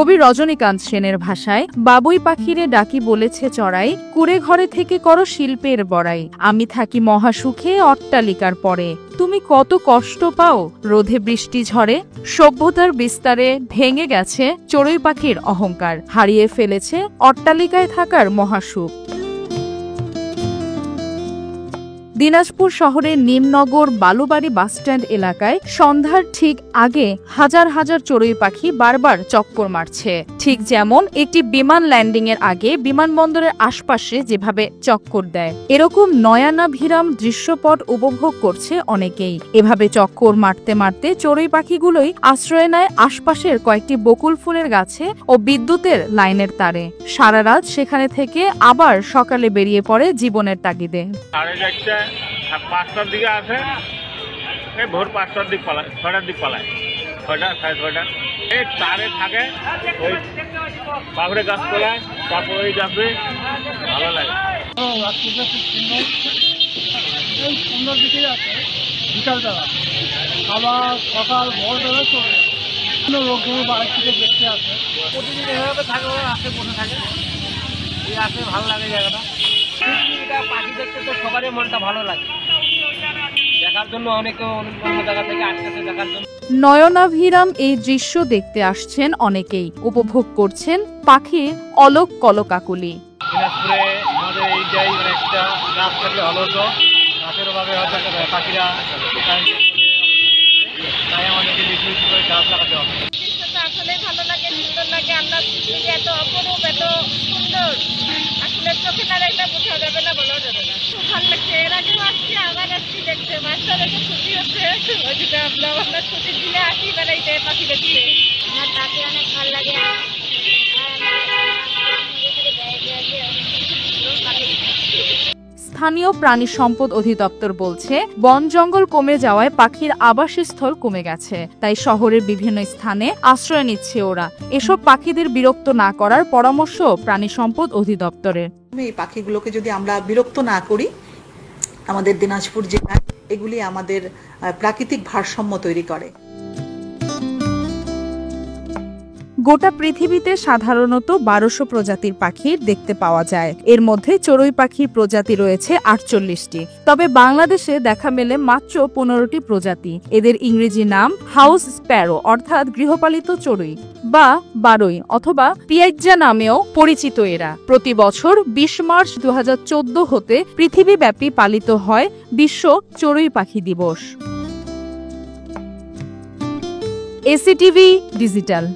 কবি রজনীকান্ত সেনের ভাষায় বাবুই পাখিরে ডাকি বলেছে চড়াই, কুড়ে ঘরে থেকে করো শিল্পের বড়াই। আমি থাকি মহাসুখে অট্টালিকার পরে, তুমি কত কষ্ট পাও রোধে বৃষ্টি ঝড়ে। সভ্যতার বিস্তারে ভেঙে গেছে চড়ুই পাখির অহংকার, হারিয়ে ফেলেছে অট্টালিকায় থাকার মহাসুখ। দিনাজপুর শহরের নিমনগর বালুবাড়ি বাসস্ট্যান্ড এলাকায় সন্ধ্যার ঠিক আগে হাজার হাজার চড়ুই পাখি বারবার চক্কর মারছে, ঠিক যেমন একটি বিমান ল্যান্ডিং এর আগে বিমানবন্দরের আশপাশে যেভাবে চক্কর দেয়। এরকম নয়নাভিরাম দৃশ্যপট উপভোগ করছে অনেকেই। এভাবে চক্কর মারতে মারতে চড়ুই পাখিগুলোই আশ্রয় নেয় আশপাশের কয়েকটি বকুল ফুলের গাছে ও বিদ্যুতের লাইনের তারে। সারা রাত সেখানে থেকে আবার সকালে বেরিয়ে পড়ে জীবনের তাগিদে। 5টার দিকে আসে, ভোর 5টার দিক পালায়, 6টার দিক পালায়, 6টা 6:30। এই তারে থাকে, ওই বাবরে গাছ তোলায়, তারপর ওই যাবে, ভালো লাগে। এই সন্ধ্যার দিকেই আছে, বিকালবেলা আবার সকাল ভোরবেলা চলে যায়। লোকগুলো বাড়ি থেকে দেখতে আসে, প্রতিদিন এভাবে থাকে, ওরা আসে বসে থাকে, এই আসে ভালো লাগে জায়গাটা। এটা পাখি দেখতে তো সবারই মনটা ভালো লাগে, দেখার জন্য অনেকে অন্য জায়গা থেকে আসছে দেখার জন্য। নয়নাভিরাম এই দৃশ্য দেখতে আসছেন অনেকেই, উপভোগ করছেন পাখির অলোক কলকাকলি। দিনাজপুরে আমাদের এইটাই একটা গাছ থাকলে ভালো হতো, গাছের অভাবে হয়তো পাখিরা, তাই আমাদেরকে বেশি বেশি করে গাছ লাগাতে হবে। আসলে ভালো লাগে, সুন্দর লাগে। আমরা পৃথিবী এত অপরূপ, এত সুন্দর, আসলে চোখে না দেখলে বোঝা যাবে না, বলাও যাবে না। খুব ভালো লাগছে, এর আগেও আসছি, আবার আসছি দেখতে। বাচ্চাদেরকে ছুটি হচ্ছে, আমরা ছুটির দিনে আসি বেড়াইতে পাখি দেখতে। আমার তাকে অনেক ভালো লাগে। স্থানীয় প্রাণী সম্পদ অধিদপ্তর বলছে, বন জঙ্গল কমে যাওয়ায় পাখির আবাসস্থল কমে গেছে, তাই শহরের বিভিন্ন স্থানে আশ্রয় নিচ্ছে ওরা। এসব পাখিদের বিরক্ত না করার পরামর্শ প্রাণী সম্পদ অধিদপ্তরের। এই পাখিগুলোকে যদি আমরা বিরক্ত না করি, আমাদের দিনাজপুর জেলায় এগুলি আমাদের প্রাকৃতিক ভারসাম্য তৈরি করে। গোটা পৃথিবীতে সাধারণত 1200 প্রজাতির পাখি দেখতে পাওয়া যায়। এর মধ্যে চড়ুই পাখির প্রজাতি রয়েছে 48টি, তবে বাংলাদেশে দেখা মেলে মাত্র 15টি প্রজাতি। এদের ইংরেজি নাম হাউস স্প্যারো অর্থাৎ গৃহপালিত চড়ুই বা বারই অথবা পিয়াইজ্জা নামেও পরিচিত এরা। প্রতি বছর 20 মার্চ 2014 হতে পৃথিবীব্যাপী পালিত হয় বিশ্ব চড়ুই পাখি দিবস। এসিটিভি ডিজিটাল।